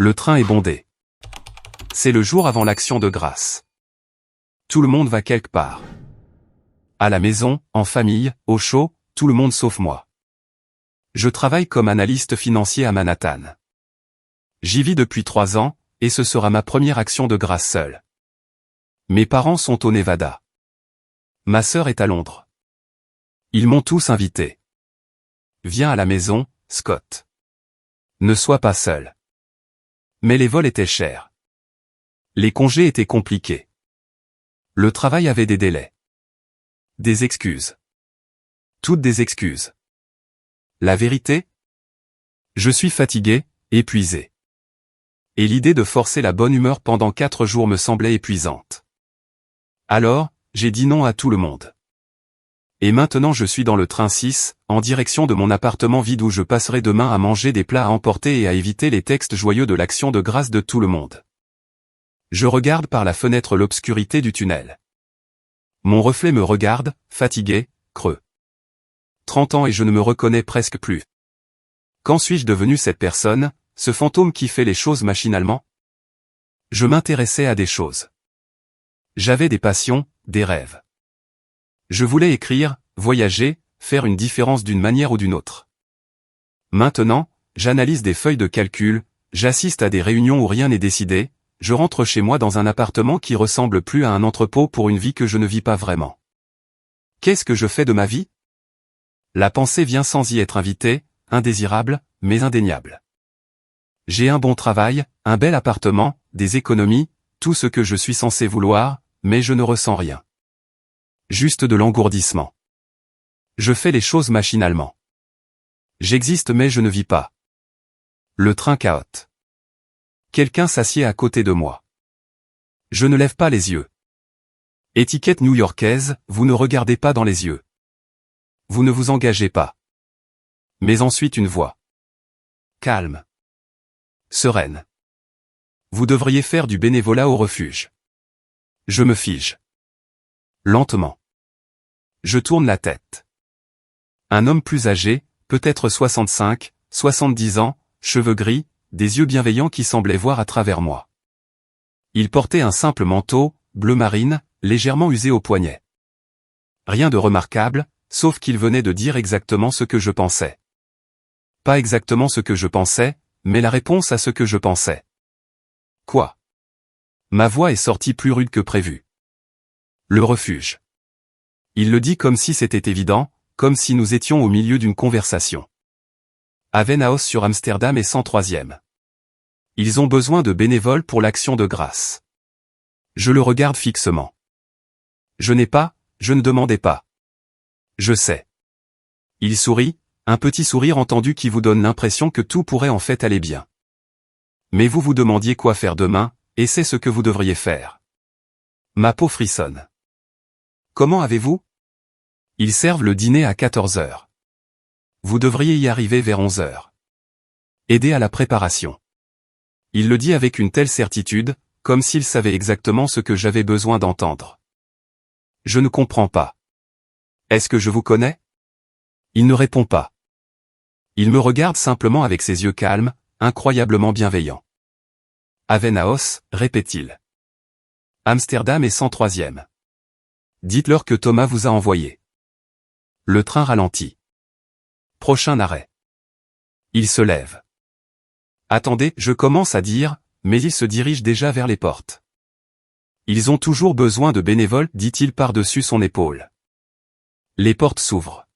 Le train est bondé. C'est le jour avant l'Action de grâce. Tout le monde va quelque part. À la maison, en famille, au chaud, tout le monde sauf moi. Je travaille comme analyste financier à Manhattan. J'y vis depuis 3 ans, et ce sera ma première Action de grâce seule. Mes parents sont au Nevada. Ma sœur est à Londres. Ils m'ont tous invité. Viens à la maison, Scott. Ne sois pas seul. Mais les vols étaient chers. Les congés étaient compliqués. Le travail avait des délais. Des excuses. Toutes des excuses. La vérité? Je suis fatigué, épuisé. Et l'idée de forcer la bonne humeur pendant 4 jours me semblait épuisante. Alors, j'ai dit non à tout le monde. Et maintenant je suis dans le train 6, en direction de mon appartement vide où je passerai demain à manger des plats à emporter et à éviter les textes joyeux de l'Action de grâce de tout le monde. Je regarde par la fenêtre l'obscurité du tunnel. Mon reflet me regarde, fatigué, creux. 30 ans et je ne me reconnais presque plus. Quand suis-je devenu cette personne, ce fantôme qui fait les choses machinalement? Je m'intéressais à des choses. J'avais des passions, des rêves. Je voulais écrire, voyager, faire une différence d'une manière ou d'une autre. Maintenant, j'analyse des feuilles de calcul, j'assiste à des réunions où rien n'est décidé, je rentre chez moi dans un appartement qui ressemble plus à un entrepôt pour une vie que je ne vis pas vraiment. Qu'est-ce que je fais de ma vie? La pensée vient sans y être invitée, indésirable, mais indéniable. J'ai un bon travail, un bel appartement, des économies, tout ce que je suis censé vouloir, mais je ne ressens rien. Juste de l'engourdissement. Je fais les choses machinalement. J'existe mais je ne vis pas. Le train cahote. Quelqu'un s'assied à côté de moi. Je ne lève pas les yeux. Étiquette new-yorkaise, vous ne regardez pas dans les yeux. Vous ne vous engagez pas. Mais ensuite une voix. Calme. Sereine. Vous devriez faire du bénévolat au refuge. Je me fige. Lentement. Je tourne la tête. Un homme plus âgé, peut-être 65, 70 ans, cheveux gris, des yeux bienveillants qui semblaient voir à travers moi. Il portait un simple manteau, bleu marine, légèrement usé au poignet. Rien de remarquable, sauf qu'il venait de dire exactement ce que je pensais. Pas exactement ce que je pensais, mais la réponse à ce que je pensais. Quoi? Ma voix est sortie plus rude que prévu. Le refuge. Il le dit comme si c'était évident, comme si nous étions au milieu d'une conversation. Avenhaus sur Amsterdam est 103e. Ils ont besoin de bénévoles pour l'Action de grâce. Je le regarde fixement. Je ne demandais pas. Je sais. Il sourit, un petit sourire entendu qui vous donne l'impression que tout pourrait en fait aller bien. Mais vous vous demandiez quoi faire demain, et c'est ce que vous devriez faire. Ma peau frissonne. Comment avez-vous? Ils servent le dîner à 14 heures. Vous devriez y arriver vers 11 heures. Aider à la préparation. Il le dit avec une telle certitude, comme s'il savait exactement ce que j'avais besoin d'entendre. Je ne comprends pas. Est-ce que je vous connais? Il ne répond pas. Il me regarde simplement avec ses yeux calmes, incroyablement bienveillants. Avenhaus, répète-t-il. Amsterdam est 103e. Dites-leur que Thomas vous a envoyé. Le train ralentit. Prochain arrêt. Il se lève. Attendez, je commence à dire, mais il se dirige déjà vers les portes. Ils ont toujours besoin de bénévoles, dit-il par-dessus son épaule. Les portes s'ouvrent.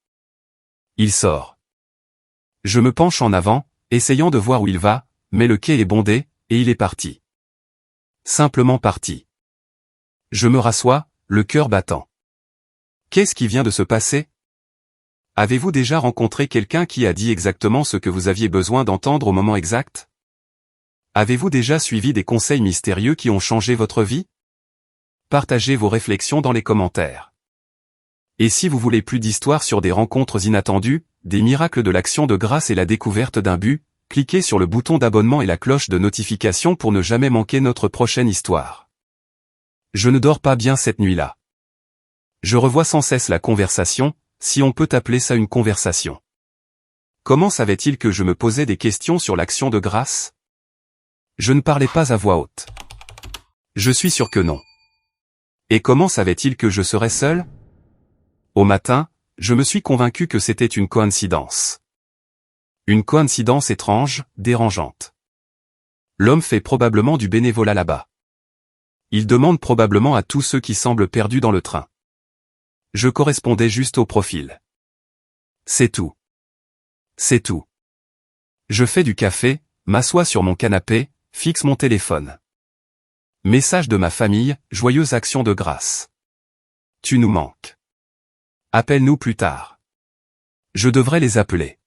Il sort. Je me penche en avant, essayant de voir où il va, mais le quai est bondé, et il est parti. Simplement parti. Je me rassois, le cœur battant. Qu'est-ce qui vient de se passer? Avez-vous déjà rencontré quelqu'un qui a dit exactement ce que vous aviez besoin d'entendre au moment exact? Avez-vous déjà suivi des conseils mystérieux qui ont changé votre vie? Partagez vos réflexions dans les commentaires. Et si vous voulez plus d'histoires sur des rencontres inattendues, des miracles de l'Action de grâce et la découverte d'un but, cliquez sur le bouton d'abonnement et la cloche de notification pour ne jamais manquer notre prochaine histoire. Je ne dors pas bien cette nuit-là. Je revois sans cesse la conversation, si on peut appeler ça une conversation. Comment savait-il que je me posais des questions sur l'Action de grâce? Je ne parlais pas à voix haute. Je suis sûr que non. Et comment savait-il que je serais seul? Au matin, je me suis convaincu que c'était une coïncidence. Une coïncidence étrange, dérangeante. L'homme fait probablement du bénévolat là-bas. Il demande probablement à tous ceux qui semblent perdus dans le train. Je correspondais juste au profil. C'est tout. C'est tout. Je fais du café, m'assois sur mon canapé, fixe mon téléphone. Message de ma famille, joyeuse action de grâce. Tu nous manques. Appelle-nous plus tard. Je devrais les appeler.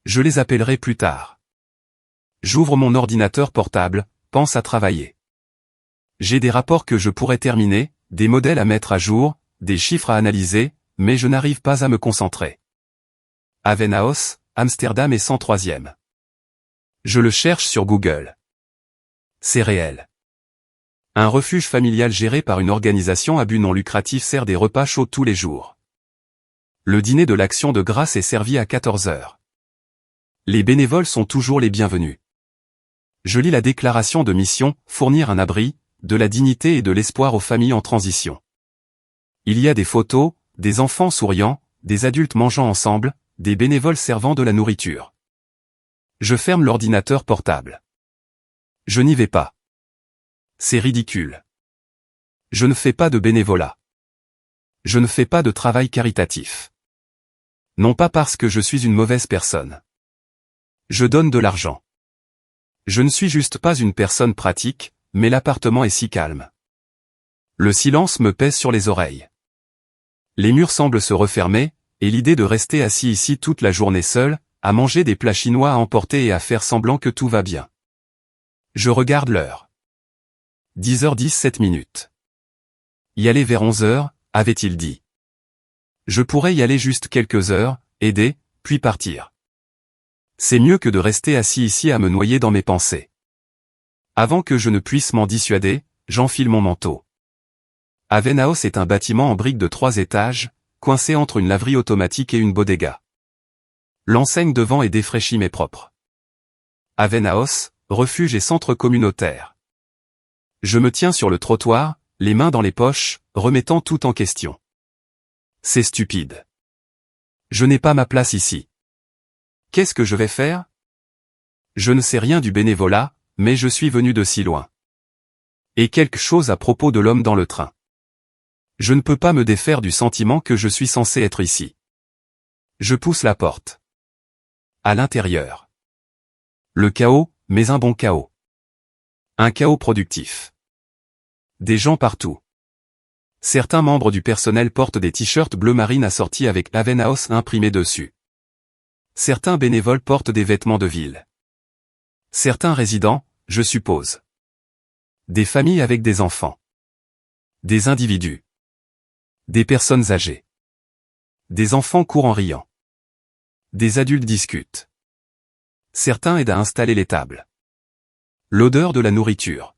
Je les appellerai plus tard. J'ouvre mon ordinateur portable, pense à travailler. J'ai des rapports que je pourrais terminer, des modèles à mettre à jour, des chiffres à analyser, mais je n'arrive pas à me concentrer. Avenhaus, Amsterdam est 103e. Je le cherche sur Google. C'est réel. Un refuge familial géré par une organisation à but non lucratif sert des repas chauds tous les jours. Le dîner de l'Action de grâce est servi à 14 heures. Les bénévoles sont toujours les bienvenus. Je lis la déclaration de mission, fournir un abri, de la dignité et de l'espoir aux familles en transition. Il y a des photos, des enfants souriant, des adultes mangeant ensemble, des bénévoles servant de la nourriture. Je ferme l'ordinateur portable. Je n'y vais pas. C'est ridicule. Je ne fais pas de bénévolat. Je ne fais pas de travail caritatif. Non pas parce que je suis une mauvaise personne. Je donne de l'argent. Je ne suis juste pas une personne pratique, mais l'appartement est si calme. Le silence me pèse sur les oreilles. Les murs semblent se refermer, et l'idée de rester assis ici toute la journée seul, à manger des plats chinois à emporter et à faire semblant que tout va bien. Je regarde l'heure. 10h17. Y aller vers 11h, avait-il dit. Je pourrais y aller juste quelques heures, aider, puis partir. C'est mieux que de rester assis ici à me noyer dans mes pensées. Avant que je ne puisse m'en dissuader, j'enfile mon manteau. Avenhaus est un bâtiment en briques de 3 étages, coincé entre une laverie automatique et une bodega. L'enseigne devant est défraîchie mais propre. Avenhaus, refuge et centre communautaire. Je me tiens sur le trottoir, les mains dans les poches, remettant tout en question. C'est stupide. Je n'ai pas ma place ici. Qu'est-ce que je vais faire? Je ne sais rien du bénévolat, mais je suis venu de si loin. Et quelque chose à propos de l'homme dans le train. Je ne peux pas me défaire du sentiment que je suis censé être ici. Je pousse la porte. À l'intérieur. Le chaos, mais un bon chaos. Un chaos productif. Des gens partout. Certains membres du personnel portent des t-shirts bleu marine assortis avec Avenhaus imprimé dessus. Certains bénévoles portent des vêtements de ville. Certains résidents, je suppose. Des familles avec des enfants. Des individus. Des personnes âgées. Des enfants courent en riant. Des adultes discutent. Certains aident à installer les tables. L'odeur de la nourriture.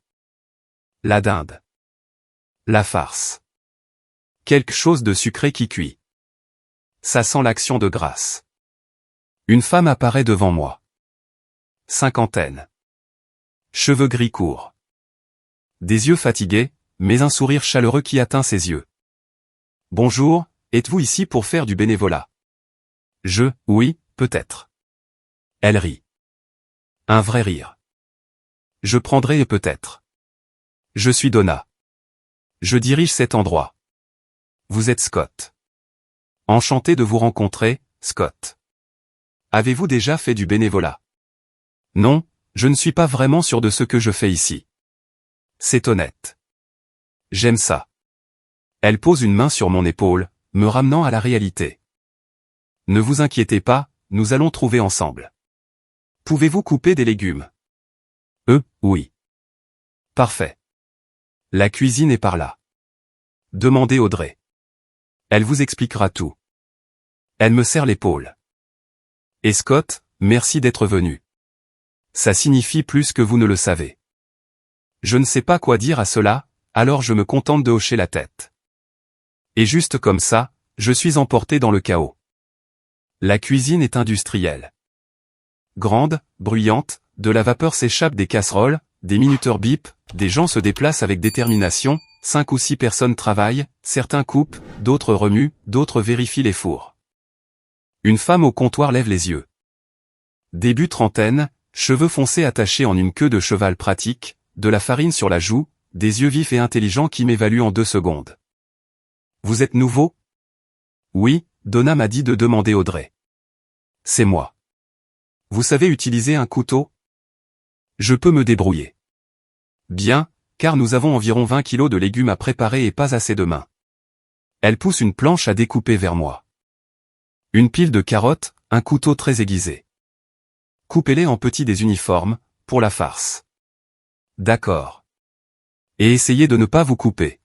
La dinde. La farce. Quelque chose de sucré qui cuit. Ça sent l'action de grâce. Une femme apparaît devant moi. Cinquantaine. Cheveux gris courts. Des yeux fatigués, mais un sourire chaleureux qui atteint ses yeux. Bonjour, êtes-vous ici pour faire du bénévolat? Oui, peut-être. Elle rit. Un vrai rire. Je prendrai peut-être. Je suis Donna. Je dirige cet endroit. Vous êtes Scott. Enchanté de vous rencontrer, Scott. Avez-vous déjà fait du bénévolat? Non, je ne suis pas vraiment sûr de ce que je fais ici. C'est honnête. J'aime ça. Elle pose une main sur mon épaule, me ramenant à la réalité. Ne vous inquiétez pas, nous allons trouver ensemble. Pouvez-vous couper des légumes? Oui. Parfait. La cuisine est par là. Demandez Audrey. Elle vous expliquera tout. Elle me serre l'épaule. Et Scott, merci d'être venu. Ça signifie plus que vous ne le savez. Je ne sais pas quoi dire à cela, alors je me contente de hocher la tête. Et juste comme ça, je suis emporté dans le chaos. La cuisine est industrielle. Grande, bruyante, de la vapeur s'échappe des casseroles, des minuteurs bip, des gens se déplacent avec détermination, 5 ou 6 personnes travaillent, certains coupent, d'autres remuent, d'autres vérifient les fours. Une femme au comptoir lève les yeux. Début trentaine, cheveux foncés attachés en une queue de cheval pratique, de la farine sur la joue, des yeux vifs et intelligents qui m'évaluent en 2 secondes. Vous êtes nouveau? Oui, Donna m'a dit de demander Audrey. C'est moi. Vous savez utiliser un couteau? Je peux me débrouiller. Bien, car nous avons environ 20 kilos de légumes à préparer et pas assez de main. Elle pousse une planche à découper vers moi. Une pile de carottes, un couteau très aiguisé. Coupez-les en petits des uniformes, pour la farce. D'accord. Et essayez de ne pas vous couper.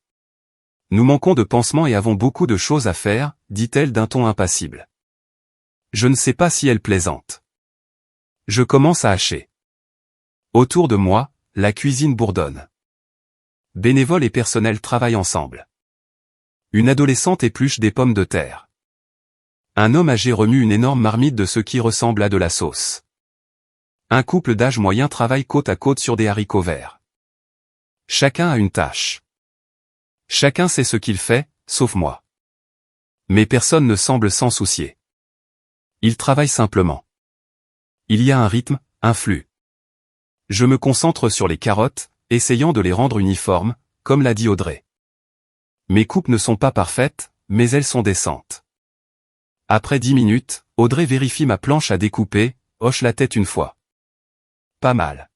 Nous manquons de pansements et avons beaucoup de choses à faire, dit-elle d'un ton impassible. Je ne sais pas si elle plaisante. Je commence à hacher. Autour de moi, la cuisine bourdonne. Bénévoles et personnel travaillent ensemble. Une adolescente épluche des pommes de terre. Un homme âgé remue une énorme marmite de ce qui ressemble à de la sauce. Un couple d'âge moyen travaille côte à côte sur des haricots verts. Chacun a une tâche. Chacun sait ce qu'il fait, sauf moi. Mais personne ne semble s'en soucier. Ils travaillent simplement. Il y a un rythme, un flux. Je me concentre sur les carottes, essayant de les rendre uniformes, comme l'a dit Audrey. Mes coupes ne sont pas parfaites, mais elles sont décentes. Après 10 minutes, Audrey vérifie ma planche à découper, hoche la tête une fois. Pas mal.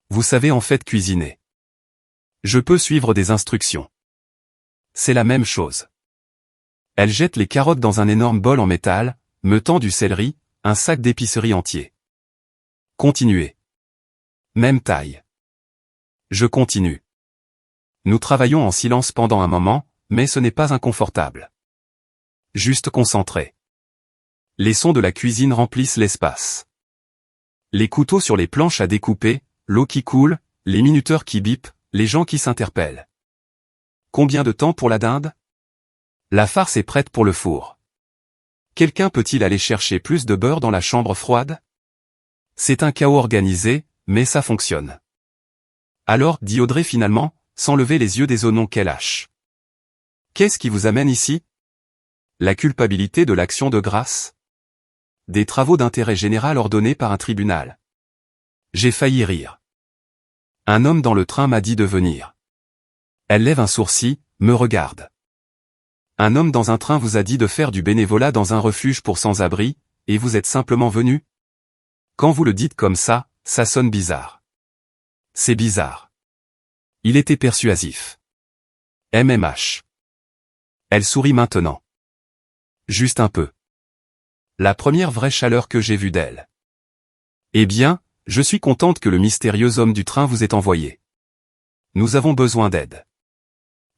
Vous savez en fait cuisiner. Je peux suivre des instructions. C'est la même chose. Elle jette les carottes dans un énorme bol en métal, me tend du céleri, un sac d'épicerie entier. Continuez. Même taille. Je continue. Nous travaillons en silence pendant un moment, mais ce n'est pas inconfortable. Juste concentré. Les sons de la cuisine remplissent l'espace. Les couteaux sur les planches à découper, l'eau qui coule, les minuteurs qui bipent, les gens qui s'interpellent. Combien de temps pour la dinde? La farce est prête pour le four. Quelqu'un peut-il aller chercher plus de beurre dans la chambre froide? C'est un chaos organisé, mais ça fonctionne. Alors, dit Audrey finalement, sans lever les yeux des oignons qu'elle hache. Qu'est-ce qui vous amène ici? La culpabilité de l'action de grâce? Des travaux d'intérêt général ordonnés par un tribunal. J'ai failli rire. Un homme dans le train m'a dit de venir. Elle lève un sourcil, me regarde. Un homme dans un train vous a dit de faire du bénévolat dans un refuge pour sans-abri, et vous êtes simplement venu? Quand vous le dites comme ça sonne bizarre. C'est bizarre. Il était persuasif. MMH. Elle sourit maintenant. Juste un peu. La première vraie chaleur que j'ai vue d'elle. Eh bien, je suis contente que le mystérieux homme du train vous ait envoyé. Nous avons besoin d'aide.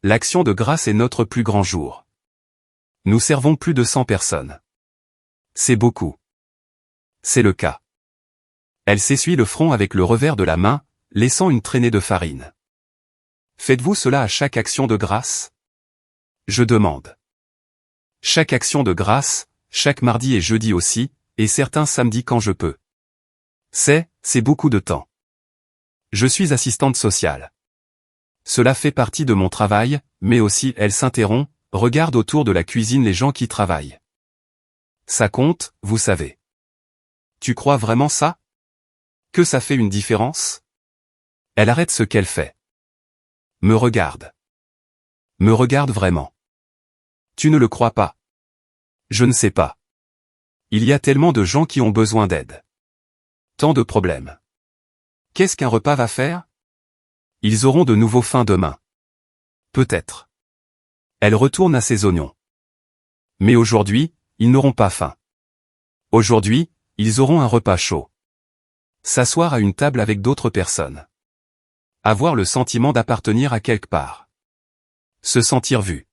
L'action de grâce est notre plus grand jour. Nous servons plus de 100 personnes. C'est beaucoup. C'est le cas. Elle s'essuie le front avec le revers de la main, laissant une traînée de farine. Faites-vous cela à chaque action de grâce? Je demande. Chaque action de grâce, chaque mardi et jeudi aussi, et certains samedis quand je peux. C'est beaucoup de temps. Je suis assistante sociale. Cela fait partie de mon travail, mais aussi, elle s'interrompt, regarde autour de la cuisine les gens qui travaillent. Ça compte, vous savez. Tu crois vraiment ça? Que ça fait une différence? Elle arrête ce qu'elle fait. Me regarde. Me regarde vraiment. Tu ne le crois pas? Je ne sais pas. Il y a tellement de gens qui ont besoin d'aide. Tant de problèmes. Qu'est-ce qu'un repas va faire? Ils auront de nouveau faim demain. Peut-être. Elle retourne à ses oignons. Mais aujourd'hui, ils n'auront pas faim. Aujourd'hui, ils auront un repas chaud. S'asseoir à une table avec d'autres personnes. Avoir le sentiment d'appartenir à quelque part. Se sentir vu.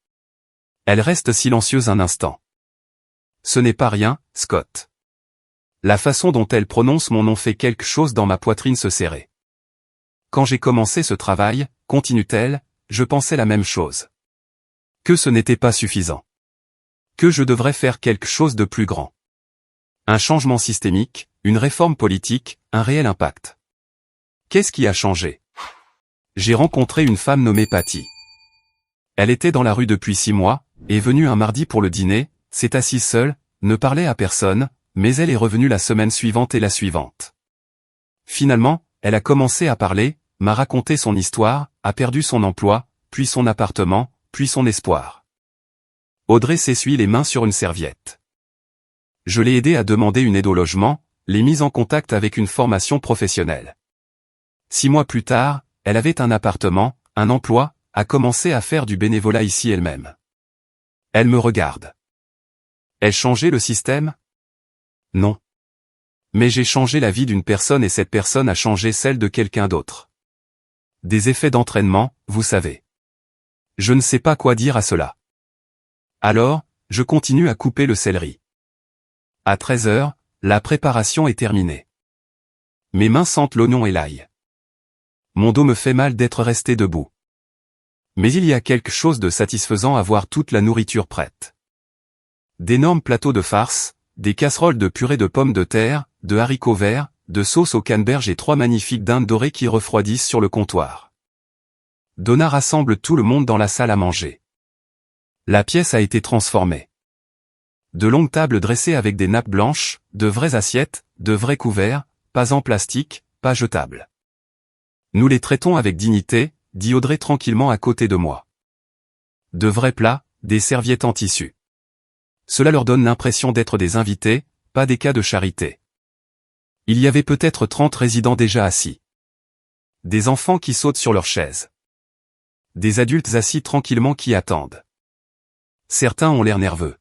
Elle reste silencieuse un instant. Ce n'est pas rien, Scott. La façon dont elle prononce mon nom fait quelque chose dans ma poitrine se serrer. Quand j'ai commencé ce travail, continue-t-elle, je pensais la même chose. Que ce n'était pas suffisant. Que je devrais faire quelque chose de plus grand. Un changement systémique, une réforme politique, un réel impact. Qu'est-ce qui a changé? J'ai rencontré une femme nommée Patty. Elle était dans la rue depuis 6 mois, est venue un mardi pour le dîner, s'est assise seule, ne parlait à personne, mais elle est revenue la semaine suivante et la suivante. Finalement, elle a commencé à parler, m'a raconté son histoire, a perdu son emploi, puis son appartement, puis son espoir. Audrey s'essuie les mains sur une serviette. Je l'ai aidée à demander une aide au logement, l'ai mise en contact avec une formation professionnelle. 6 mois plus tard, elle avait un appartement, un emploi, a commencé à faire du bénévolat ici elle-même. Elle me regarde. Ai-je changé le système? Non. Mais j'ai changé la vie d'une personne et cette personne a changé celle de quelqu'un d'autre. Des effets d'entraînement, vous savez. Je ne sais pas quoi dire à cela. Alors, je continue à couper le céleri. À 13h, la préparation est terminée. Mes mains sentent l'oignon et l'ail. Mon dos me fait mal d'être resté debout. Mais il y a quelque chose de satisfaisant à voir toute la nourriture prête. D'énormes plateaux de farce, des casseroles de purée de pommes de terre, de haricots verts, de sauce au canneberge et 3 magnifiques dindes dorées qui refroidissent sur le comptoir. Donna rassemble tout le monde dans la salle à manger. La pièce a été transformée. De longues tables dressées avec des nappes blanches, de vraies assiettes, de vrais couverts, pas en plastique, pas jetables. Nous les traitons avec dignité, dit Audrey tranquillement à côté de moi. De vrais plats, des serviettes en tissu. Cela leur donne l'impression d'être des invités, pas des cas de charité. Il y avait peut-être 30 résidents déjà assis. Des enfants qui sautent sur leurs chaises. Des adultes assis tranquillement qui attendent. Certains ont l'air nerveux.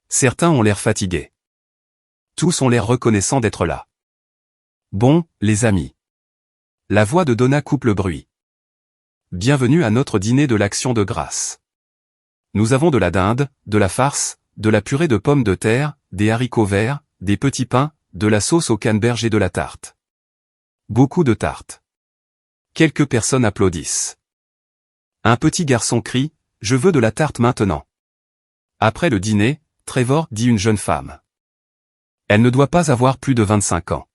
Certains ont l'air fatigués. Tous ont l'air reconnaissants d'être là. Bon, les amis. La voix de Donna coupe le bruit. Bienvenue à notre dîner de l'Action de grâce. Nous avons de la dinde, de la farce, de la purée de pommes de terre, des haricots verts, des petits pains, de la sauce au canneberge et de la tarte. Beaucoup de tartes. Quelques personnes applaudissent. Un petit garçon crie, « Je veux de la tarte maintenant ». Après le dîner, Trevor, dit une jeune femme. Elle ne doit pas avoir plus de 25 ans.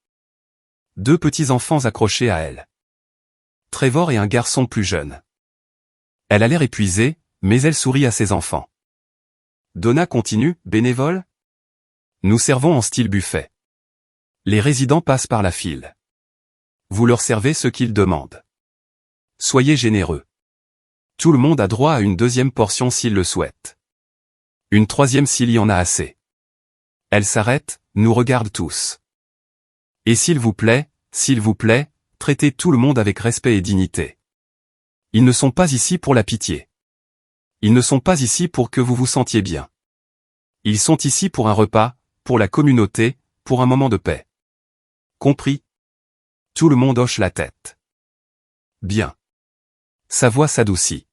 2 petits enfants accrochés à elle. Trevor et un garçon plus jeune. Elle a l'air épuisée, mais elle sourit à ses enfants. Donna continue, bénévole? Nous servons en style buffet. Les résidents passent par la file. Vous leur servez ce qu'ils demandent. Soyez généreux. Tout le monde a droit à une 2e portion s'il le souhaite. Une 3e s'il y en a assez. Elle s'arrête, nous regarde tous. Et s'il vous plaît, traitez tout le monde avec respect et dignité. Ils ne sont pas ici pour la pitié. Ils ne sont pas ici pour que vous vous sentiez bien. Ils sont ici pour un repas, pour la communauté, pour un moment de paix. Compris? Tout le monde hoche la tête. Bien. Sa voix s'adoucit.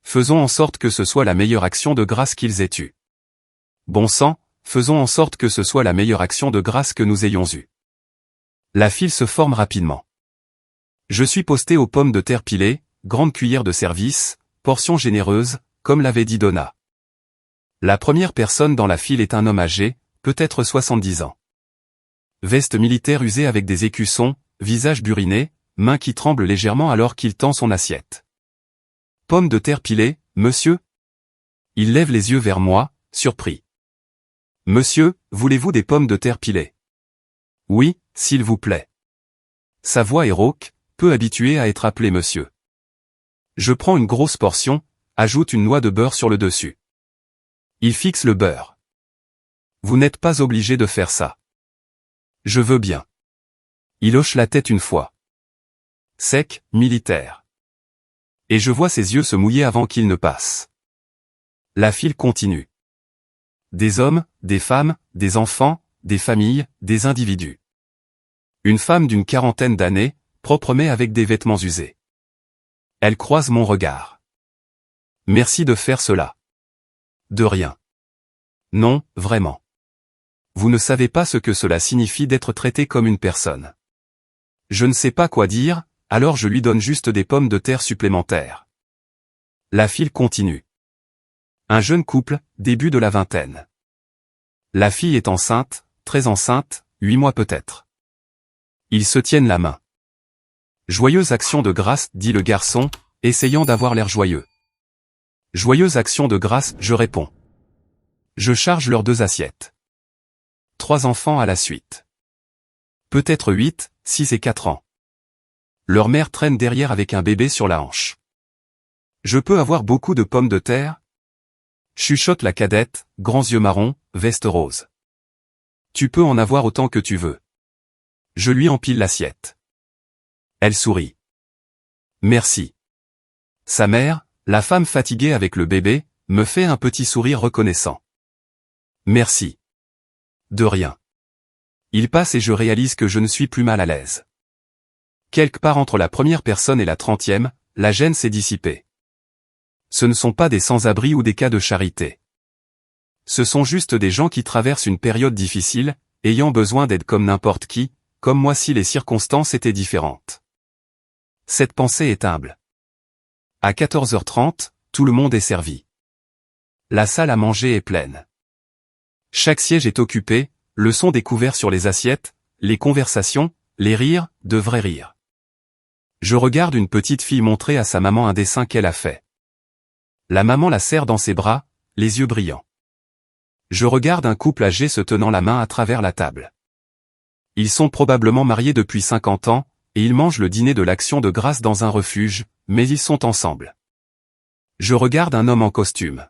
Faisons en sorte que ce soit la meilleure action de grâce qu'ils aient eue. Bon sang, faisons en sorte que ce soit la meilleure action de grâce que nous ayons eue. La file se forme rapidement. Je suis posté aux pommes de terre pilées, grande cuillère de service, portion généreuse, comme l'avait dit Donna. La première personne dans la file est un homme âgé, peut-être 70 ans. Veste militaire usée avec des écussons, visage buriné, mains qui tremblent légèrement alors qu'il tend son assiette. Pommes de terre pilées, monsieur? Il lève les yeux vers moi, surpris. Monsieur, voulez-vous des pommes de terre pilées? Oui, s'il vous plaît. Sa voix est rauque, peu habituée à être appelée monsieur. Je prends une grosse portion, ajoute une noix de beurre sur le dessus. Il fixe le beurre. Vous n'êtes pas obligé de faire ça. Je veux bien. Il hoche la tête une fois. Sec, militaire. Et je vois ses yeux se mouiller avant qu'il ne passe. La file continue. Des hommes, des femmes, des enfants, des familles, des individus. Une femme d'une 40aine d'années, propre mais avec des vêtements usés. Elle croise mon regard. Merci de faire cela. De rien. Non, vraiment. Vous ne savez pas ce que cela signifie d'être traité comme une personne. Je ne sais pas quoi dire, alors je lui donne juste des pommes de terre supplémentaires. La file continue. Un jeune couple, début de la vingtaine. La fille est enceinte, très enceinte, 8 mois peut-être. Ils se tiennent la main. Joyeuse action de grâce, dit le garçon, essayant d'avoir l'air joyeux. Joyeuse action de grâce, je réponds. Je charge leurs 2 assiettes. 3 enfants à la suite. Peut-être 8, 6 et 4 ans. Leur mère traîne derrière avec un bébé sur la hanche. Je peux avoir beaucoup de pommes de terre? Chuchote la cadette, grands yeux marrons, veste rose. Tu peux en avoir autant que tu veux. Je lui empile l'assiette. Elle sourit. Merci. Sa mère, la femme fatiguée avec le bébé, me fait un petit sourire reconnaissant. Merci. De rien. Il passe et je réalise que je ne suis plus mal à l'aise. Quelque part entre la première personne et la 30e, la gêne s'est dissipée. Ce ne sont pas des sans-abri ou des cas de charité. Ce sont juste des gens qui traversent une période difficile, ayant besoin d'aide comme n'importe qui, comme moi si les circonstances étaient différentes. Cette pensée est humble. À 14h30, tout le monde est servi. La salle à manger est pleine. Chaque siège est occupé, le son des couverts sur les assiettes, les conversations, les rires, de vrais rires. Je regarde une petite fille montrer à sa maman un dessin qu'elle a fait. La maman la serre dans ses bras, les yeux brillants. Je regarde un couple âgé se tenant la main à travers la table. Ils sont probablement mariés depuis 50 ans, et ils mangent le dîner de l'Action de grâce dans un refuge, mais ils sont ensemble. Je regarde un homme en costume.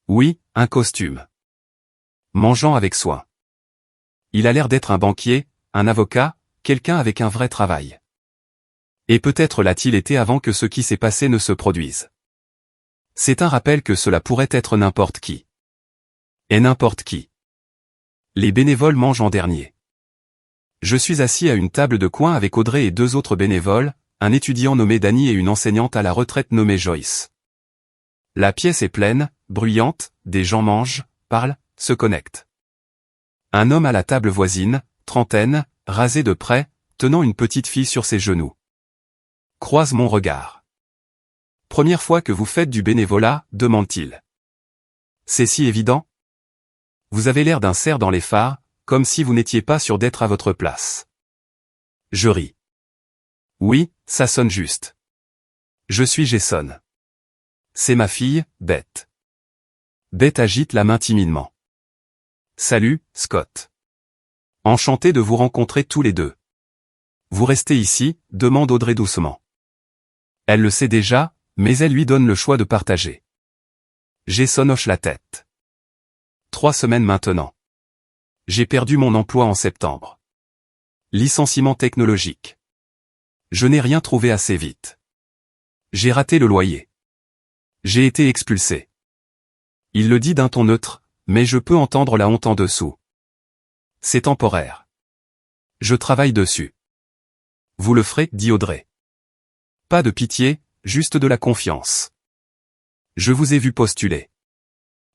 Oui, un costume. Mangeant avec soin. Il a l'air d'être un banquier, un avocat, quelqu'un avec un vrai travail. Et peut-être l'a-t-il été avant que ce qui s'est passé ne se produise. C'est un rappel que cela pourrait être n'importe qui. Et n'importe qui. Les bénévoles mangent en dernier. Je suis assis à une table de coin avec Audrey et 2 autres bénévoles, un étudiant nommé Danny et une enseignante à la retraite nommée Joyce. La pièce est pleine, bruyante, des gens mangent, parlent, se connectent. Un homme à la table voisine, trentaine, rasé de près, tenant une petite fille sur ses genoux. Croise mon regard. Première fois que vous faites du bénévolat, demande-t-il. C'est si évident? Vous avez l'air d'un cerf dans les phares, comme si vous n'étiez pas sûr d'être à votre place. Je ris. Oui, ça sonne juste. Je suis Jason. C'est ma fille, Beth. Beth agite la main timidement. Salut, Scott. Enchanté de vous rencontrer tous les deux. Vous restez ici, demande Audrey doucement. Elle le sait déjà, mais elle lui donne le choix de partager. Jason hoche la tête. 3 semaines maintenant. J'ai perdu mon emploi en septembre. Licenciement technologique. Je n'ai rien trouvé assez vite. J'ai raté le loyer. J'ai été expulsé. Il le dit d'un ton neutre, mais je peux entendre la honte en dessous. C'est temporaire. Je travaille dessus. Vous le ferez, dit Audrey. Pas de pitié, juste de la confiance. Je vous ai vu postuler.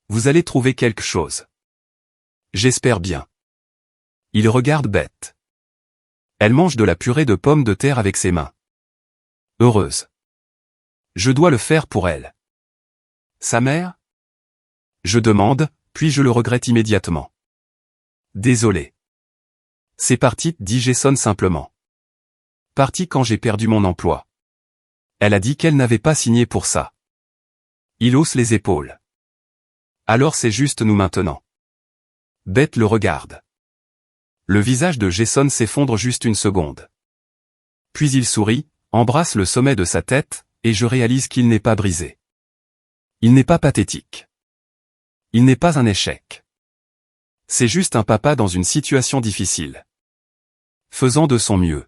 Vous allez trouver quelque chose. J'espère bien. Il regarde Beth. Elle mange de la purée de pommes de terre avec ses mains. Heureuse. Je dois le faire pour elle. Sa mère? Je demande, puis je le regrette immédiatement. Désolé. C'est parti, dit Jason simplement. Parti quand j'ai perdu mon emploi. Elle a dit qu'elle n'avait pas signé pour ça. Il hausse les épaules. Alors c'est juste nous maintenant. Beth le regarde. Le visage de Jason s'effondre juste une seconde. Puis il sourit, embrasse le sommet de sa tête, et je réalise qu'il n'est pas brisé. Il n'est pas pathétique. Il n'est pas un échec. C'est juste un papa dans une situation difficile. Faisant de son mieux.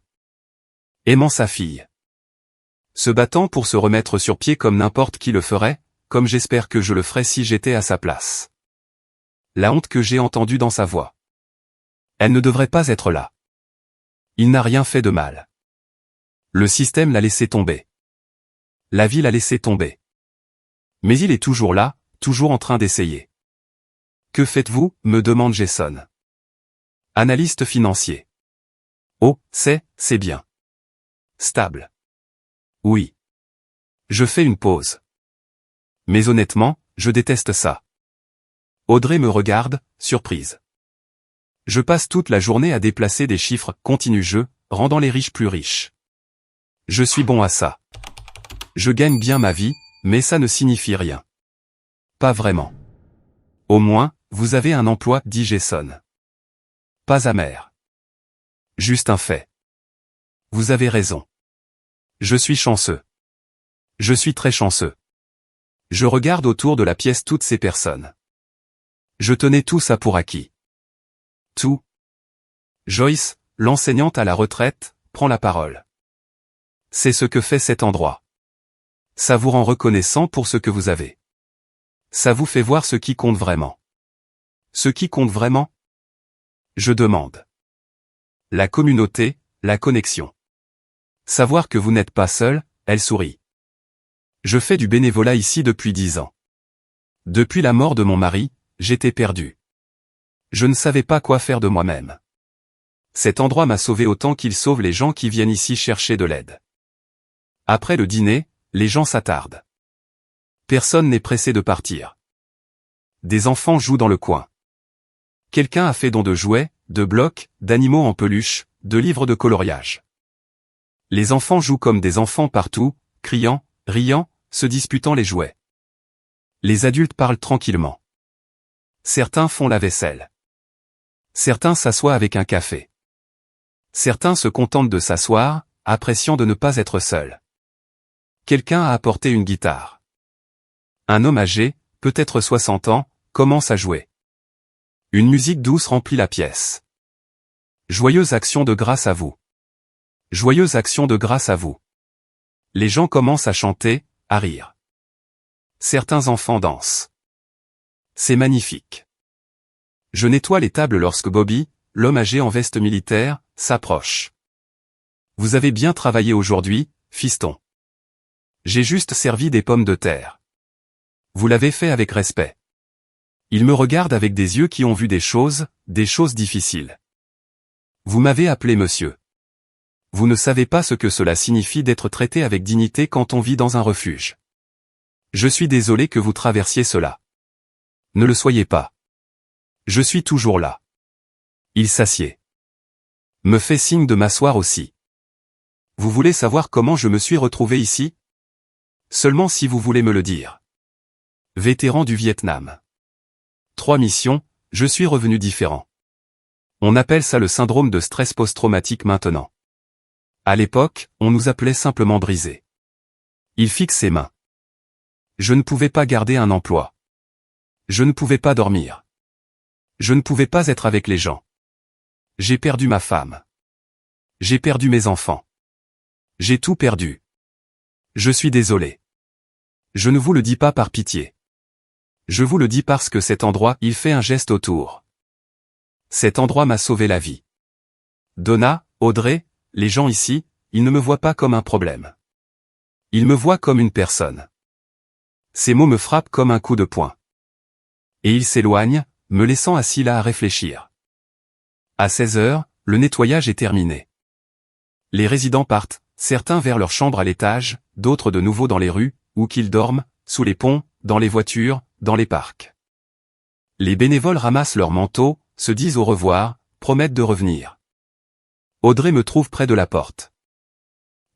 Aimant sa fille. Se battant pour se remettre sur pied comme n'importe qui le ferait, comme j'espère que je le ferais si j'étais à sa place. La honte que j'ai entendue dans sa voix. Elle ne devrait pas être là. Il n'a rien fait de mal. Le système l'a laissé tomber. La vie l'a laissé tomber. Mais il est toujours là, toujours en train d'essayer. Que faites-vous, me demande Jason. Analyste financier. Oh, c'est bien. Stable. Oui. Je fais une pause. Mais honnêtement, je déteste ça. Audrey me regarde, surprise. Je passe toute la journée à déplacer des chiffres, continue je, rendant les riches plus riches. Je suis bon à ça. Je gagne bien ma vie, mais ça ne signifie rien. Pas vraiment. Au moins, vous avez un emploi, dit Jason. Pas amer. Juste un fait. Vous avez raison. Je suis chanceux. Je suis très chanceux. Je regarde autour de la pièce toutes ces personnes. Je tenais tout ça pour acquis. Tout. Joyce, l'enseignante à la retraite, prend la parole. C'est ce que fait cet endroit. Ça vous rend reconnaissant pour ce que vous avez. Ça vous fait voir ce qui compte vraiment. Ce qui compte vraiment? Je demande. La communauté, la connexion. Savoir que vous n'êtes pas seul, elle sourit. Je fais du bénévolat ici depuis 10 ans. Depuis la mort de mon mari, j'étais perdu. Je ne savais pas quoi faire de moi-même. Cet endroit m'a sauvé autant qu'il sauve les gens qui viennent ici chercher de l'aide. Après le dîner, les gens s'attardent. Personne n'est pressé de partir. Des enfants jouent dans le coin. Quelqu'un a fait don de jouets, de blocs, d'animaux en peluche, de livres de coloriage. Les enfants jouent comme des enfants partout, criant, riant, se disputant les jouets. Les adultes parlent tranquillement. Certains font la vaisselle. Certains s'assoient avec un café. Certains se contentent de s'asseoir, appréciant de ne pas être seul. Quelqu'un a apporté une guitare. Un homme âgé, peut-être 60 ans, commence à jouer. Une musique douce remplit la pièce. Joyeuse action de grâce à vous. Joyeuse action de grâce à vous. Les gens commencent à chanter, à rire. Certains enfants dansent. C'est magnifique. Je nettoie les tables lorsque Bobby, l'homme âgé en veste militaire, s'approche. Vous avez bien travaillé aujourd'hui, fiston. J'ai juste servi des pommes de terre. Vous l'avez fait avec respect. Il me regarde avec des yeux qui ont vu des choses difficiles. Vous m'avez appelé monsieur. Vous ne savez pas ce que cela signifie d'être traité avec dignité quand on vit dans un refuge. Je suis désolé que vous traversiez cela. Ne le soyez pas. Je suis toujours là. Il s'assied. Me fait signe de m'asseoir aussi. Vous voulez savoir comment je me suis retrouvé ici? Seulement si vous voulez me le dire. Vétéran du Vietnam. 3 missions, je suis revenu différent. On appelle ça le syndrome de stress post-traumatique maintenant. À l'époque, on nous appelait simplement brisé. Il fixe ses mains. Je ne pouvais pas garder un emploi. Je ne pouvais pas dormir. Je ne pouvais pas être avec les gens. J'ai perdu ma femme. J'ai perdu mes enfants. J'ai tout perdu. Je suis désolé. Je ne vous le dis pas par pitié. Je vous le dis parce que cet endroit, il fait un geste autour. Cet endroit m'a sauvé la vie. Donna, Audrey, les gens ici, ils ne me voient pas comme un problème. Ils me voient comme une personne. Ces mots me frappent comme un coup de poing. Et ils s'éloignent, me laissant assis là à réfléchir. À 16 heures, le nettoyage est terminé. Les résidents partent, certains vers leur chambre à l'étage, d'autres de nouveau dans les rues, où qu'ils dorment, sous les ponts, dans les voitures, dans les parcs. Les bénévoles ramassent leurs manteaux, se disent au revoir, promettent de revenir. Audrey me trouve près de la porte.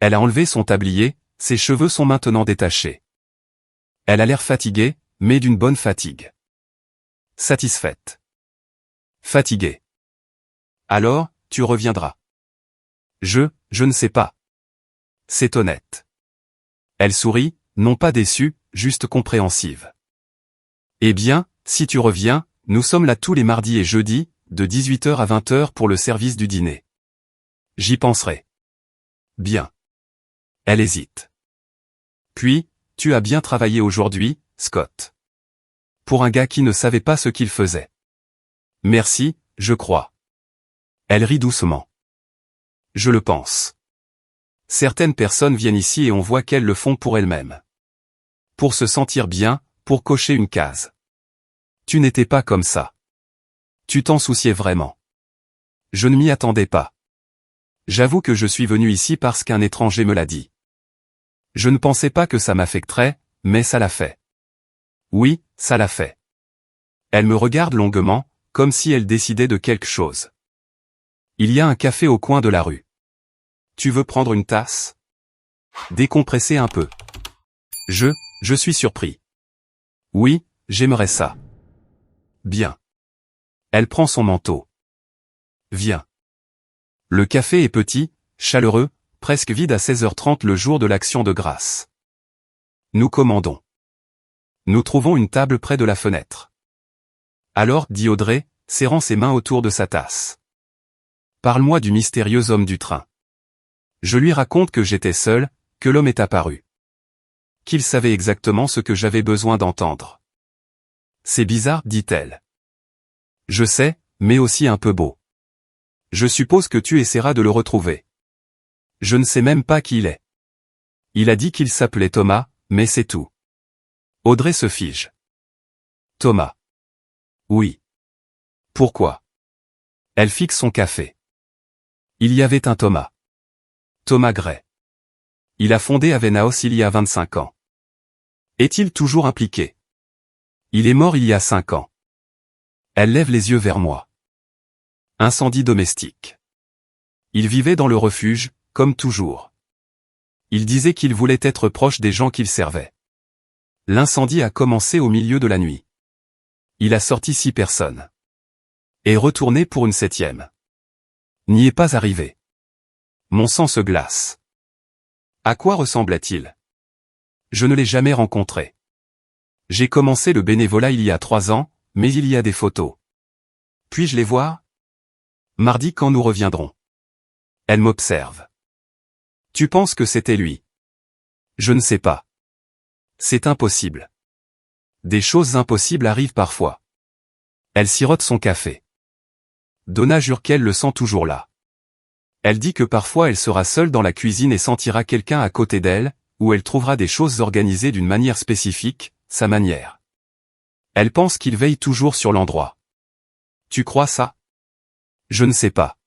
Elle a enlevé son tablier, ses cheveux sont maintenant détachés. Elle a l'air fatiguée, mais d'une bonne fatigue. Satisfaite. Fatiguée. Alors, tu reviendras. Je ne sais pas. C'est honnête. Elle sourit, non pas déçue, juste compréhensive. Eh bien, si tu reviens, nous sommes là tous les mardis et jeudis, de 18h à 20h pour le service du dîner. J'y penserai. Bien. Elle hésite. Puis, tu as bien travaillé aujourd'hui, Scott. Pour un gars qui ne savait pas ce qu'il faisait. Merci, je crois. Elle rit doucement. Je le pense. Certaines personnes viennent ici et on voit qu'elles le font pour elles-mêmes. Pour se sentir bien, pour cocher une case. Tu n'étais pas comme ça. Tu t'en souciais vraiment. Je ne m'y attendais pas. J'avoue que je suis venu ici parce qu'un étranger me l'a dit. Je ne pensais pas que ça m'affecterait, mais ça l'a fait. Oui, ça l'a fait. Elle me regarde longuement, comme si elle décidait de quelque chose. Il y a un café au coin de la rue. Tu veux prendre une tasse? Décompresser un peu. Je suis surpris. Oui, j'aimerais ça. Bien. Elle prend son manteau. Viens. Le café est petit, chaleureux, presque vide à 16h30 le jour de l'Action de grâce. Nous commandons. Nous trouvons une table près de la fenêtre. Alors, dit Audrey, serrant ses mains autour de sa tasse. Parle-moi du mystérieux homme du train. Je lui raconte que j'étais seul, que l'homme est apparu. Qu'il savait exactement ce que j'avais besoin d'entendre. C'est bizarre, dit-elle. Je sais, mais aussi un peu beau. Je suppose que tu essaieras de le retrouver. Je ne sais même pas qui il est. Il a dit qu'il s'appelait Thomas, mais c'est tout. Audrey se fige. Thomas. Oui. Pourquoi? Elle fixe son café. Il y avait un Thomas. Thomas Gray. Il a fondé Avenaos il y a 25 ans. Est-il toujours impliqué? Il est mort il y a 5 ans. Elle lève les yeux vers moi. Incendie domestique. Il vivait dans le refuge, comme toujours. Il disait qu'il voulait être proche des gens qu'il servait. L'incendie a commencé au milieu de la nuit. Il a sorti 6 personnes. Et retourné pour une 7e. N'y est pas arrivé. Mon sang se glace. À quoi ressemblait-il? Je ne l'ai jamais rencontré. J'ai commencé le bénévolat il y a 3 ans, mais il y a des photos. Puis-je les voir? Mardi quand nous reviendrons. Elle m'observe. Tu penses que c'était lui? Je ne sais pas. C'est impossible. Des choses impossibles arrivent parfois. Elle sirote son café. Donna jure qu'elle le sent toujours là. Elle dit que parfois elle sera seule dans la cuisine et sentira quelqu'un à côté d'elle, ou elle trouvera des choses organisées d'une manière spécifique, sa manière. Elle pense qu'il veille toujours sur l'endroit. Tu crois ça? Je ne sais pas.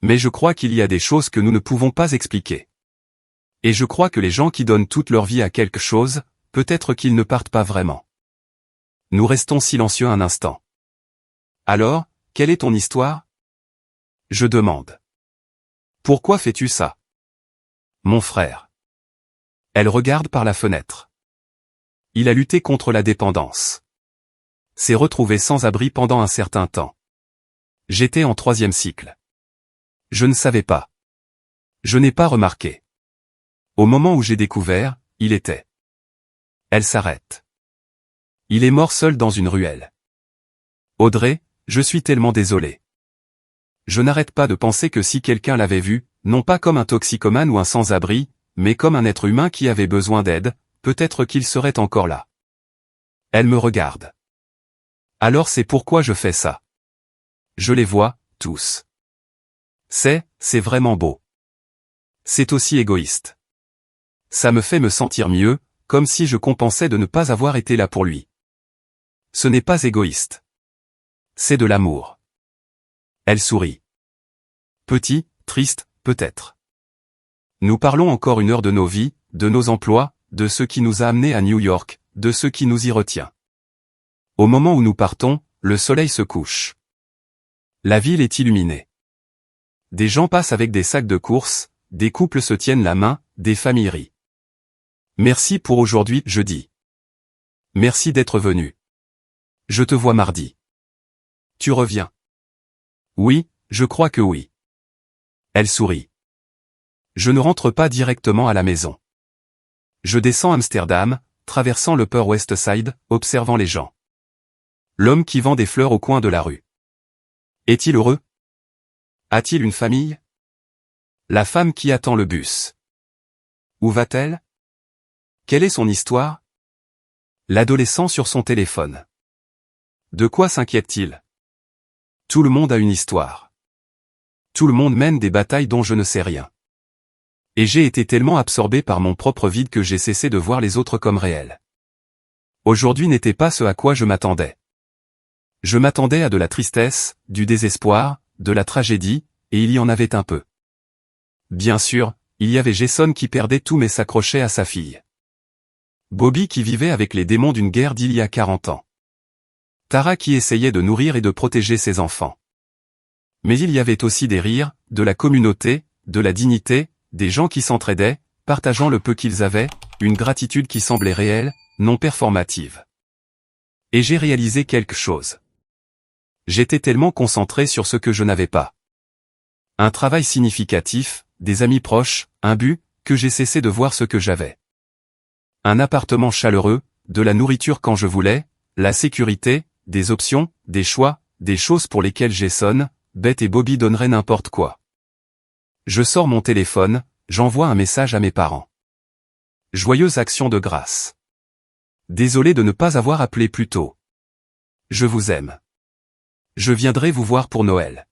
Mais je crois qu'il y a des choses que nous ne pouvons pas expliquer. Et je crois que les gens qui donnent toute leur vie à quelque chose, peut-être qu'ils ne partent pas vraiment. Nous restons silencieux un instant. Alors, quelle est ton histoire? Je demande. Pourquoi fais-tu ça? Mon frère. Elle regarde par la fenêtre. Il a lutté contre la dépendance. S'est retrouvé sans abri pendant un certain temps. J'étais en 3e cycle. Je ne savais pas. Je n'ai pas remarqué. Au moment où j'ai découvert, il était. Elle s'arrête. Il est mort seul dans une ruelle. Audrey, je suis tellement désolé. Je n'arrête pas de penser que si quelqu'un l'avait vu, non pas comme un toxicomane ou un sans-abri, mais comme un être humain qui avait besoin d'aide, peut-être qu'il serait encore là. Elle me regarde. Alors c'est pourquoi je fais ça. Je les vois, tous. C'est vraiment beau. C'est aussi égoïste. Ça me fait me sentir mieux, comme si je compensais de ne pas avoir été là pour lui. Ce n'est pas égoïste. C'est de l'amour. Elle sourit. Petit, triste, peut-être. Nous parlons encore 1 heure de nos vies, de nos emplois, de ce qui nous a amenés à New York, de ce qui nous y retient. Au moment où nous partons, le soleil se couche. La ville est illuminée. Des gens passent avec des sacs de course, des couples se tiennent la main, des familles rient. Merci pour aujourd'hui, je dis. Merci d'être venu. Je te vois mardi. Tu reviens? Oui, je crois que oui. Elle sourit. Je ne rentre pas directement à la maison. Je descends Amsterdam, traversant le Upper West Side, observant les gens. L'homme qui vend des fleurs au coin de la rue. Est-il heureux? A-t-il une famille? La femme qui attend le bus. Où va-t-elle? Quelle est son histoire? L'adolescent sur son téléphone. De quoi s'inquiète-t-il? Tout le monde a une histoire. Tout le monde mène des batailles dont je ne sais rien. Et j'ai été tellement absorbé par mon propre vide que j'ai cessé de voir les autres comme réels. Aujourd'hui n'était pas ce à quoi je m'attendais. Je m'attendais à de la tristesse, du désespoir, de la tragédie, et il y en avait un peu. Bien sûr, il y avait Jason qui perdait tout mais s'accrochait à sa fille. Bobby qui vivait avec les démons d'une guerre d'il y a 40 ans. Tara qui essayait de nourrir et de protéger ses enfants. Mais il y avait aussi des rires, de la communauté, de la dignité, des gens qui s'entraidaient, partageant le peu qu'ils avaient, une gratitude qui semblait réelle, non performative. Et j'ai réalisé quelque chose. J'étais tellement concentré sur ce que je n'avais pas. Un travail significatif, des amis proches, un but, que j'ai cessé de voir ce que j'avais. Un appartement chaleureux, de la nourriture quand je voulais, la sécurité, des options, des choix, des choses pour lesquelles Jason, Beth et Bobby donneraient n'importe quoi. Je sors mon téléphone, j'envoie un message à mes parents. Joyeuse action de grâce. Désolé de ne pas avoir appelé plus tôt. Je vous aime. Je viendrai vous voir pour Noël.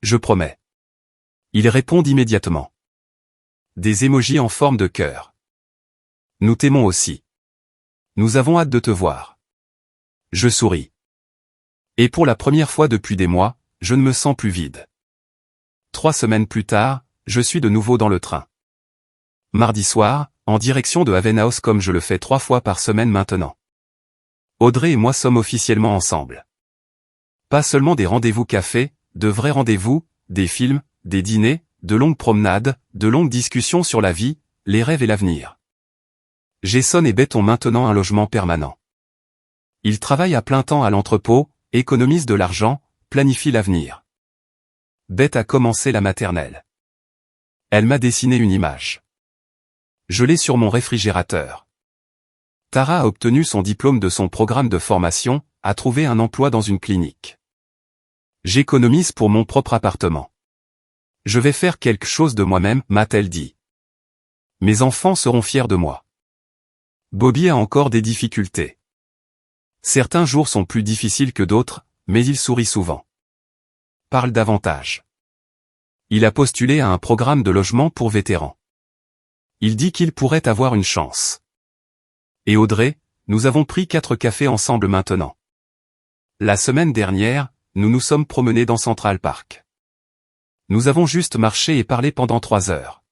Je promets. Ils répondent immédiatement. Des émojis en forme de cœur. Nous t'aimons aussi. Nous avons hâte de te voir. Je souris. Et pour la première fois depuis des mois, je ne me sens plus vide. 3 semaines plus tard, je suis de nouveau dans le train. Mardi soir, en direction de Haven House comme je le fais 3 fois par semaine maintenant. Audrey et moi sommes officiellement ensemble. Pas seulement des rendez-vous café, de vrais rendez-vous, des films, des dîners, de longues promenades, de longues discussions sur la vie, les rêves et l'avenir. Jason et Beth ont maintenant un logement permanent. Ils travaillent à plein temps à l'entrepôt, économisent de l'argent, planifient l'avenir. Beth a commencé la maternelle. Elle m'a dessiné une image. Je l'ai sur mon réfrigérateur. Tara a obtenu son diplôme de son programme de formation, a trouvé un emploi dans une clinique. J'économise pour mon propre appartement. Je vais faire quelque chose de moi-même, m'a-t-elle dit. Mes enfants seront fiers de moi. Bobby a encore des difficultés. Certains jours sont plus difficiles que d'autres, mais il sourit souvent. Parle davantage. Il a postulé à un programme de logement pour vétérans. Il dit qu'il pourrait avoir une chance. Et Audrey, nous avons pris 4 cafés ensemble maintenant. La semaine dernière, nous nous sommes promenés dans Central Park. Nous avons juste marché et parlé pendant 3 heures.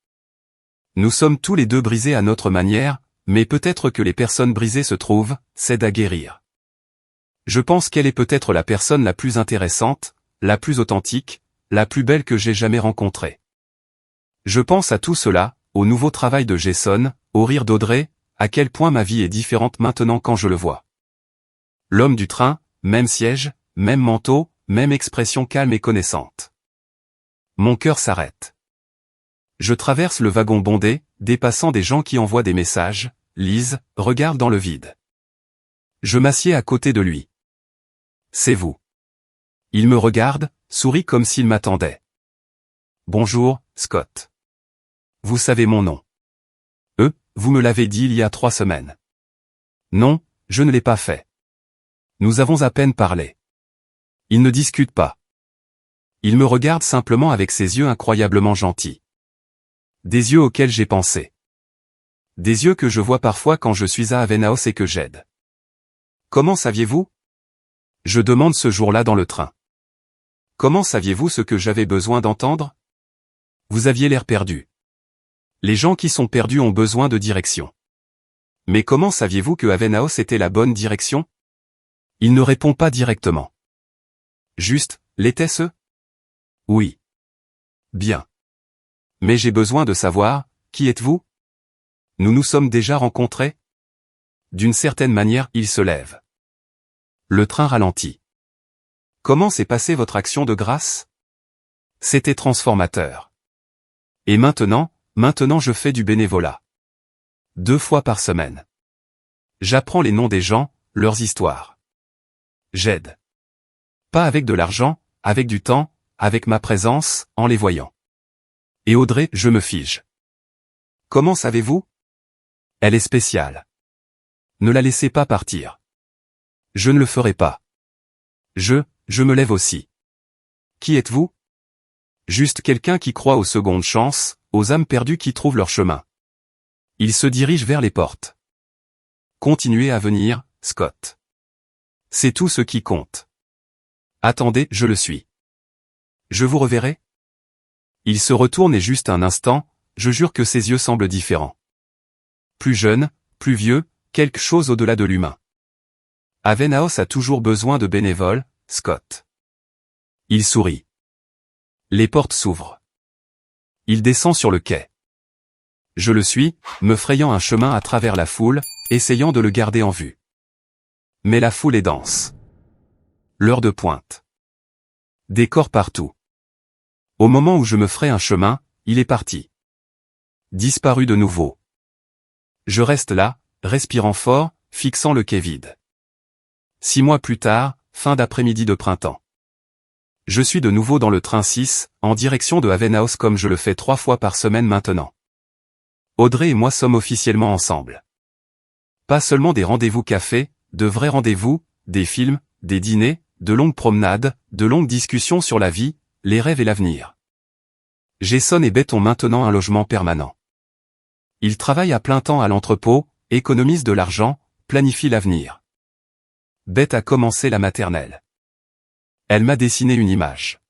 Nous sommes tous les deux brisés à notre manière, mais peut-être que les personnes brisées se trouvent, s'aident à guérir. Je pense qu'elle est peut-être la personne la plus intéressante, la plus authentique, la plus belle que j'ai jamais rencontrée. Je pense à tout cela, au nouveau travail de Jason, au rire d'Audrey, à quel point ma vie est différente maintenant quand je le vois. L'homme du train, même siège, même manteau, même expression calme et connaissante. Mon cœur s'arrête. Je traverse le wagon bondé, dépassant des gens qui envoient des messages, lisent, regardent dans le vide. Je m'assieds à côté de lui. C'est vous. Il me regarde, sourit comme s'il m'attendait. Bonjour, Scott. Vous savez mon nom. Vous me l'avez dit il y a 3 semaines. Non, je ne l'ai pas fait. Nous avons à peine parlé. Il ne discute pas. Il me regarde simplement avec ses yeux incroyablement gentils. Des yeux auxquels j'ai pensé. Des yeux que je vois parfois quand je suis à Haven House et que j'aide. Comment saviez-vous? Je demande ce jour-là dans le train. Comment saviez-vous ce que j'avais besoin d'entendre? Vous aviez l'air perdu. Les gens qui sont perdus ont besoin de direction. Mais comment saviez-vous que Haven House était la bonne direction? Il ne répond pas directement. Juste, l'était-ce? Oui. Bien. Mais j'ai besoin de savoir, qui êtes-vous? Nous nous sommes déjà rencontrés? D'une certaine manière, il se lève. Le train ralentit. Comment s'est passée votre action de grâce? C'était transformateur. Et maintenant je fais du bénévolat. 2 fois par semaine. J'apprends les noms des gens, leurs histoires. J'aide. Pas avec de l'argent, avec du temps, avec ma présence, en les voyant. Et Audrey, je me fige. Comment savez-vous? Elle est spéciale. Ne la laissez pas partir. Je ne le ferai pas. Je me lève aussi. Qui êtes-vous? Juste quelqu'un qui croit aux secondes chances, aux âmes perdues qui trouvent leur chemin. Il se dirige vers les portes. Continuez à venir, Scott. C'est tout ce qui compte. Attendez, je le suis. Je vous reverrai? Il se retourne et juste un instant, je jure que ses yeux semblent différents. Plus jeune, plus vieux, quelque chose au-delà de l'humain. Havenhouse a toujours besoin de bénévoles, Scott. Il sourit. Les portes s'ouvrent. Il descend sur le quai. Je le suis, me frayant un chemin à travers la foule, essayant de le garder en vue. Mais la foule est dense. L'heure de pointe. Décor partout. Au moment où je me ferai un chemin, il est parti. Disparu de nouveau. Je reste là, respirant fort, fixant le quai vide. 6 mois plus tard, fin d'après-midi de printemps. Je suis de nouveau dans le train 6, en direction de Havenhouse comme je le fais 3 fois par semaine maintenant. Audrey et moi sommes officiellement ensemble. Pas seulement des rendez-vous café, de vrais rendez-vous, des films, des dîners, de longues promenades, de longues discussions sur la vie, les rêves et l'avenir. Jason et Beth ont maintenant un logement permanent. Ils travaillent à plein temps à l'entrepôt, économisent de l'argent, planifient l'avenir. Beth a commencé la maternelle. Elle m'a dessiné une image.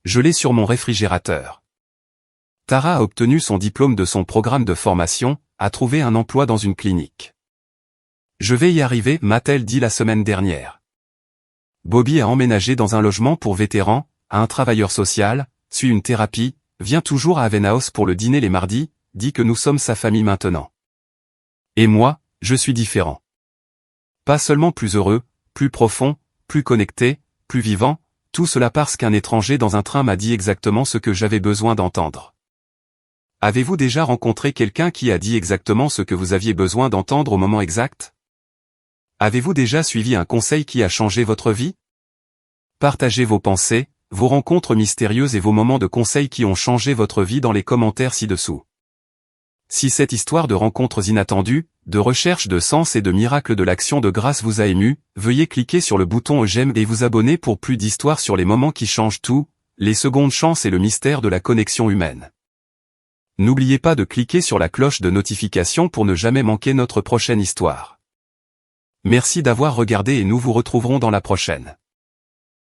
Je l'ai sur mon réfrigérateur. Tara a obtenu son diplôme de son programme de formation, a trouvé un emploi dans une clinique. Je vais y arriver, m'a-t-elle dit la semaine dernière. Bobby a emménagé dans un logement pour vétérans, a un travailleur social, suit une thérapie, vient toujours à Havenhouse pour le dîner les mardis, dit que nous sommes sa famille maintenant. Et moi, je suis différent. Pas seulement plus heureux, plus profond, plus connecté, plus vivant, tout cela parce qu'un étranger dans un train m'a dit exactement ce que j'avais besoin d'entendre. Avez-vous déjà rencontré quelqu'un qui a dit exactement ce que vous aviez besoin d'entendre au moment exact? Avez-vous déjà suivi un conseil qui a changé votre vie? Partagez vos pensées, vos rencontres mystérieuses et vos moments de conseil qui ont changé votre vie dans les commentaires ci-dessous. Si cette histoire de rencontres inattendues, de recherche de sens et de miracles de l'action de grâce vous a ému, veuillez cliquer sur le bouton j'aime et vous abonner pour plus d'histoires sur les moments qui changent tout, les secondes chances et le mystère de la connexion humaine. N'oubliez pas de cliquer sur la cloche de notification pour ne jamais manquer notre prochaine histoire. Merci d'avoir regardé et nous vous retrouverons dans la prochaine.